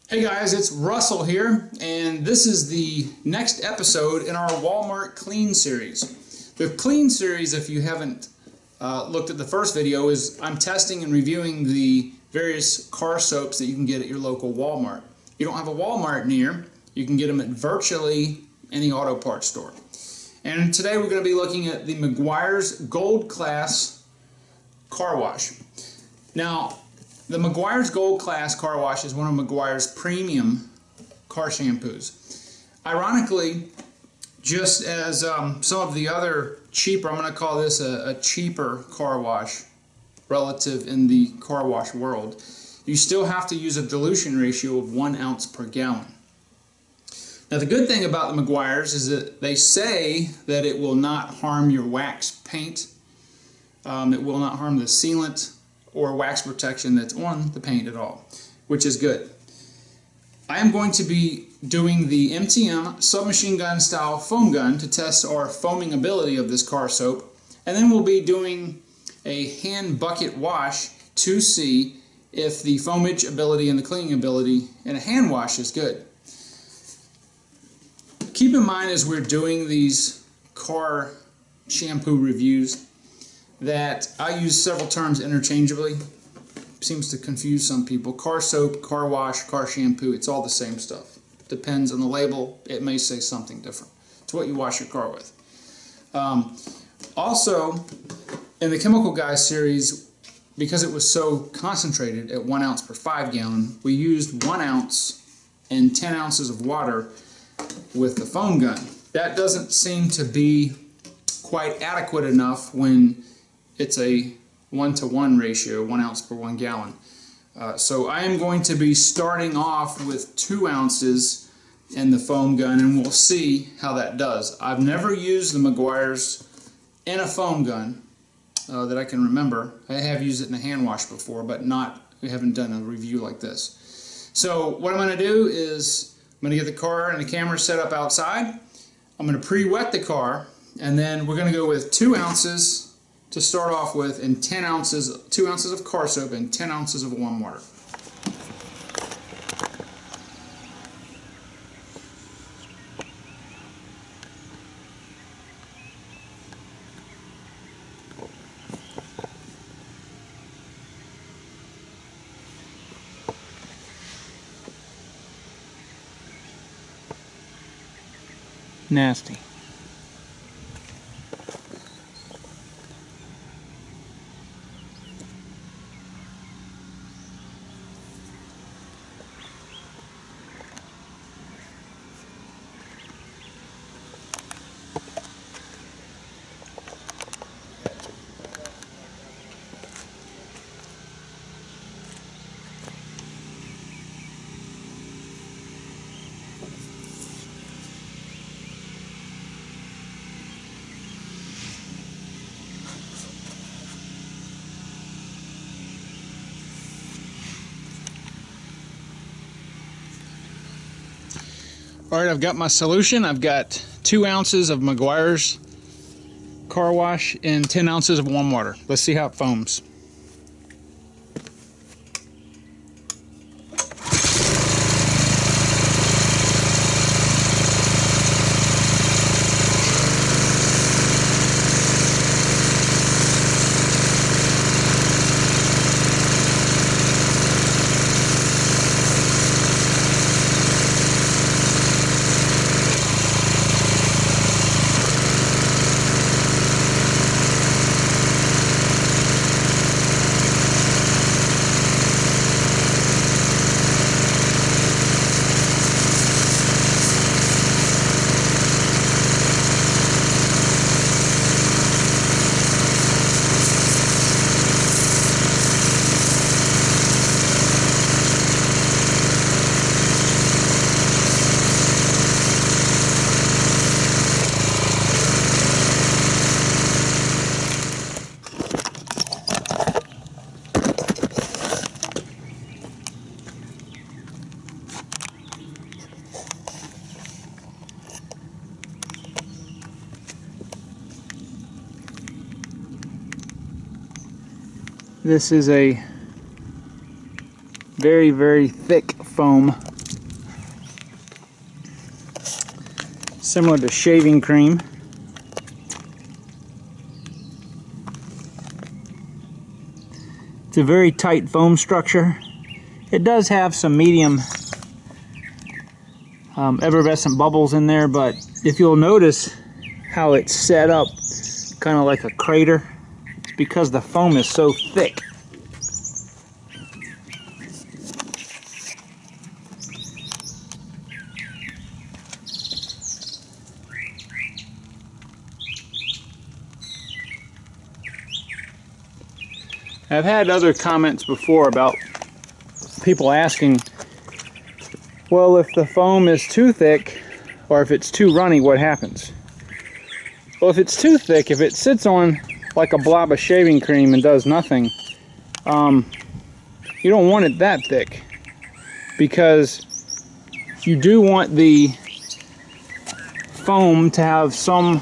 Hey guys, it's Russell here, and this is the next episode in our Walmart Clean series. The Clean series, if you haven't looked at the first video, is I'm testing and reviewing the various car soaps that you can get at your local Walmart. If you don't have a Walmart near, you can get them at virtually any auto parts store. And today we're going to be looking at the Meguiars Gold Class car wash. Now, the Meguiars Gold Class car wash is one of Meguiars premium car shampoos. Ironically, just as some of the other cheaper, I'm going to call this a cheaper car wash relative in the car wash world, you still have to use a dilution ratio of 1 ounce per gallon. Now the good thing about the Meguiars is that they say that it will not harm your wax paint, it will not harm the sealant or wax protection that's on the paint at all, which is good. I am going to be doing the MTM submachine gun style foam gun to test our foaming ability of this car soap, and then we'll be doing a hand bucket wash to see if the foamage ability and the cleaning ability in a hand wash is good. Keep in mind as we're doing these car shampoo reviews that I use several terms interchangeably. Seems to confuse some people. Car soap, car wash, car shampoo, it's all the same stuff. Depends on the label, it may say something different. It's what you wash your car with. Also, in the Chemical Guys series, because it was so concentrated at 1 ounce per 5 gallon, we used 1 ounce and 10 ounces of water with the foam gun. That doesn't seem to be quite adequate enough when it's a 1-to-1 ratio, 1 ounce per 1 gallon. So I am going to be starting off with 2 ounces in the foam gun, and we'll see how that does. I've never used the Meguiars in a foam gun that I can remember. I have used it in a hand wash before, but we haven't done a review like this. So what I'm going to do is I'm going to get the car and the camera set up outside. I'm going to pre-wet the car, and then we're going to go with 2 ounces to start off with, and 2 ounces of car soap and 10 ounces of warm water. Nasty. Alright, I've got my solution. I've got 2 ounces of Meguiars car wash and 10 ounces of warm water. Let's see how it foams. This is a very, very thick foam similar to shaving cream. It's a very tight foam structure. It does have some medium effervescent bubbles in there, but if you'll notice how it's set up kind of like a crater, it's because the foam is so thick. I've had other comments before about people asking, well, if the foam is too thick or if it's too runny, what happens? Well, if it's too thick, if it sits on like a blob of shaving cream and does nothing, you don't want it that thick, because you do want the foam to have some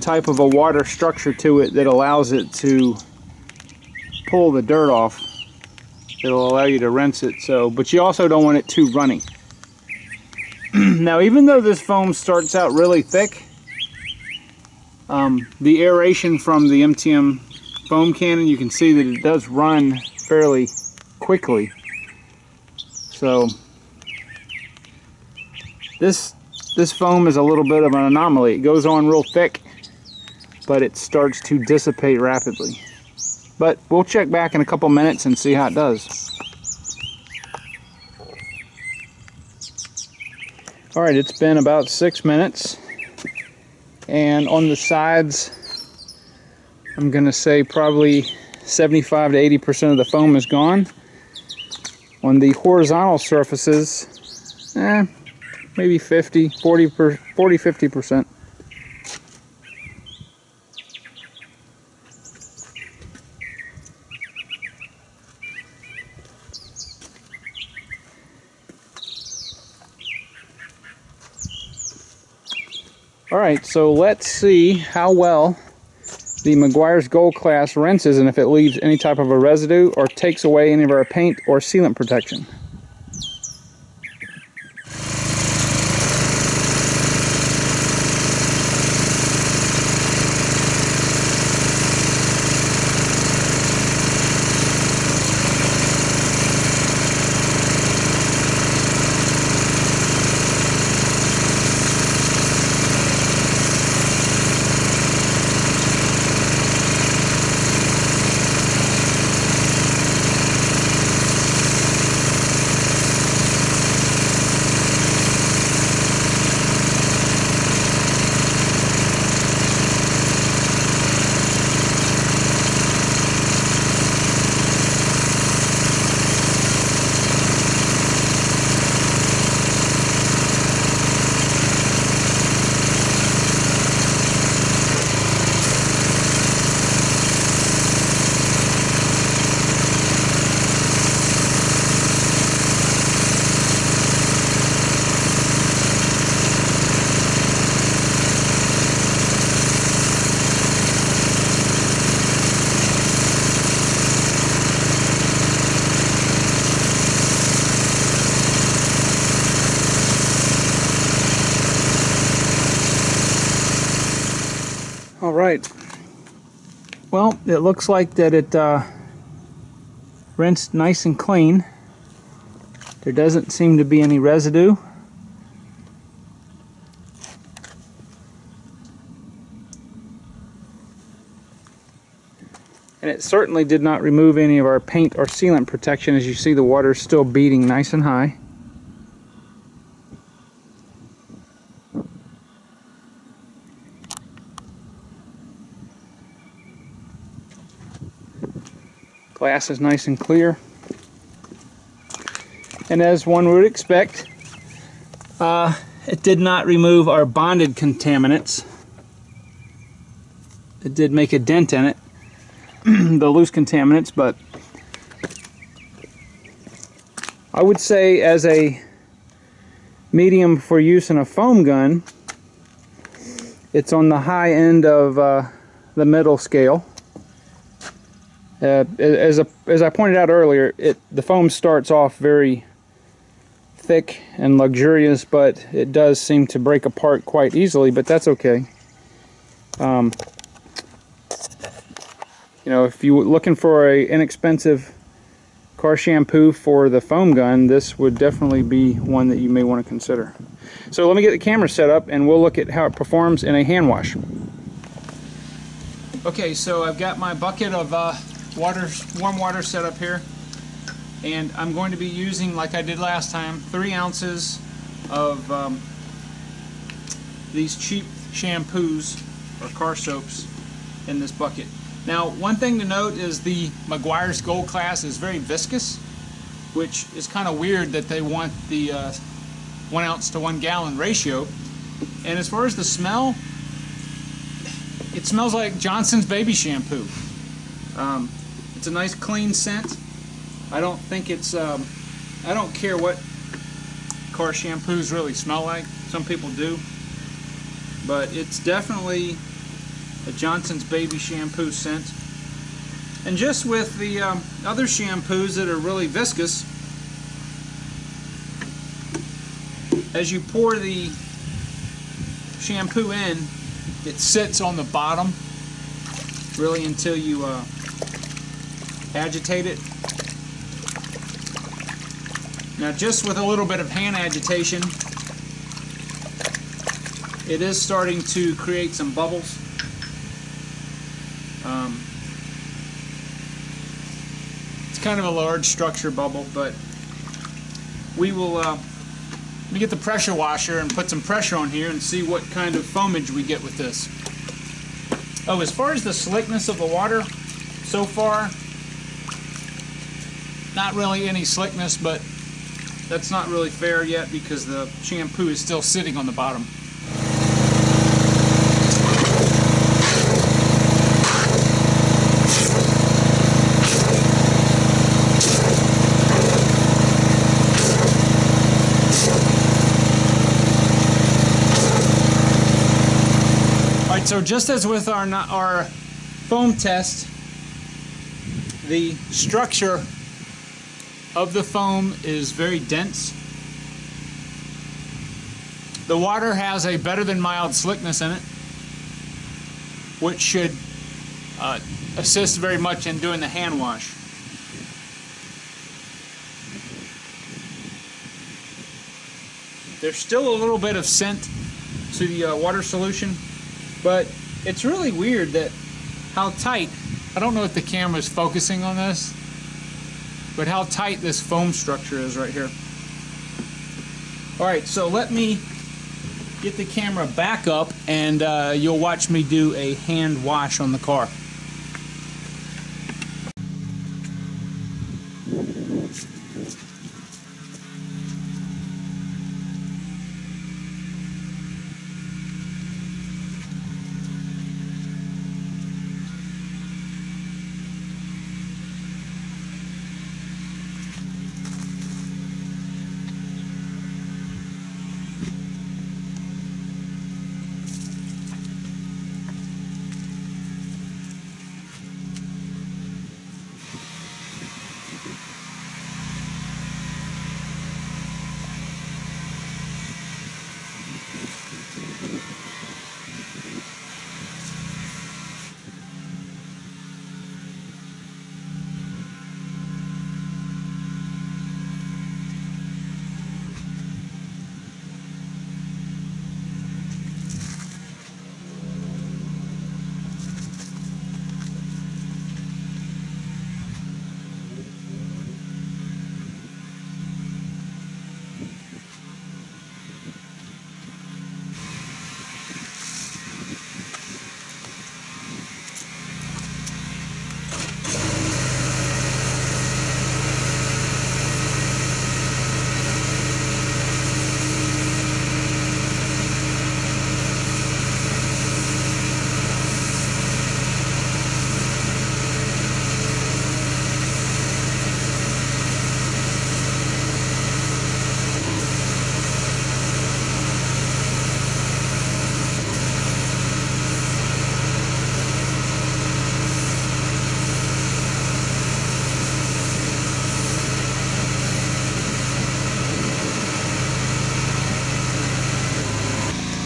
type of a water structure to it that allows it to pull the dirt off. It'll allow you to rinse it, but you also don't want it too runny. Now, even though this foam starts out really thick, the aeration from the MTM foam cannon, you can see that it does run fairly quickly. So this foam is a little bit of an anomaly. It goes on real thick, but it starts to dissipate rapidly. But we'll check back in a couple minutes and see how it does. Alright, it's been about 6 minutes, and on the sides, I'm going to say probably 75 to 80% of the foam is gone. On the horizontal surfaces, maybe 40-50%. Alright, so let's see how well the Meguiars Gold Class rinses and if it leaves any type of a residue or takes away any of our paint or sealant protection. Alright, well, it looks like that it rinsed nice and clean. There doesn't seem to be any residue. And it certainly did not remove any of our paint or sealant protection. As you see, the water is still beating nice and high. Glass is nice and clear. And as one would expect, it did not remove our bonded contaminants. It did make a dent in it, the loose contaminants, but I would say as a medium for use in a foam gun, it's on the high end of the middle scale. As I pointed out earlier, the foam starts off very thick and luxurious, but it does seem to break apart quite easily, but that's okay. You know, if you're looking for an inexpensive car shampoo for the foam gun, this would definitely be one that you may want to consider. So let me get the camera set up and we'll look at how it performs in a hand wash. Okay, so I've got my bucket of warm water set up here, and I'm going to be using, like I did last time, 3 ounces of these cheap shampoos or car soaps in this bucket. Now, one thing to note is the Meguiars Gold Class is very viscous, which is kind of weird that they want the 1 ounce to 1 gallon ratio. And as far as the smell, it smells like Johnson's baby shampoo. It's a nice clean scent. I don't think it's, I don't care what car shampoos really smell like. Some people do. But it's definitely a Johnson's baby shampoo scent. And just with the other shampoos that are really viscous, as you pour the shampoo in, it sits on the bottom really until you agitate it. Now, just with a little bit of hand agitation, it is starting to create some bubbles. It's kind of a large structure bubble, but we will let me get the pressure washer and put some pressure on here and see what kind of foamage we get with this. Oh, as far as the slickness of the water, so far, not really any slickness, but that's not really fair yet because the shampoo is still sitting on the bottom. So just as with our foam test, the structure of the foam is very dense. The water has a better than mild slickness in it, which should assist very much in doing the hand wash. There's still a little bit of scent to the water solution, but it's really weird that how tight, I don't know if the camera is focusing on this, but how tight this foam structure is right here. Alright, so let me get the camera back up and you'll watch me do a hand wash on the car.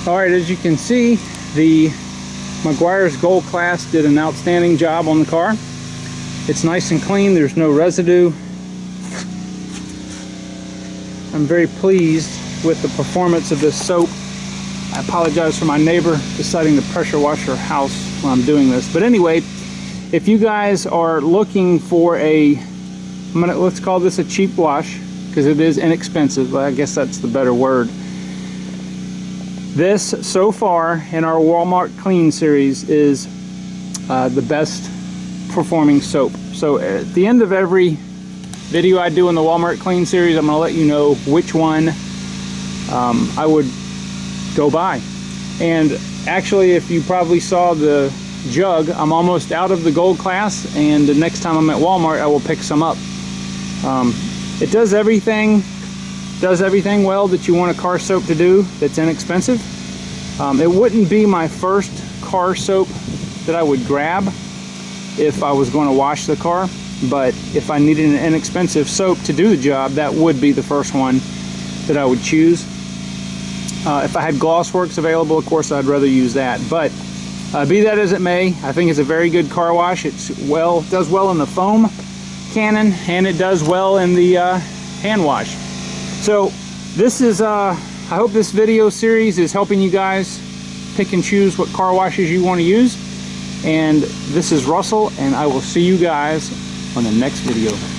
Alright, as you can see, the Meguiars Gold Class did an outstanding job on the car. It's nice and clean, there's no residue. I'm very pleased with the performance of this soap. I apologize for my neighbor deciding to pressure wash her house while I'm doing this. But anyway, if you guys are looking for let's call this a cheap wash, because it is inexpensive, I guess that's the better word. This, so far, in our Walmart Clean series, is the best performing soap. So at the end of every video I do in the Walmart Clean series, I'm going to let you know which one I would go buy. And actually, if you probably saw the jug, I'm almost out of the Gold Class, and the next time I'm at Walmart I will pick some up. It does everything well that you want a car soap to do that's inexpensive. It wouldn't be my first car soap that I would grab if I was going to wash the car, but if I needed an inexpensive soap to do the job, that would be the first one that I would choose. If I had Glossworks available, of course I'd rather use that, but be that as it may, I think it's a very good car wash. It does well in the foam cannon, and it does well in the hand wash. So this is I hope this video series is helping you guys pick and choose what car washes you want to use. And this is Russell, and I will see you guys on the next video.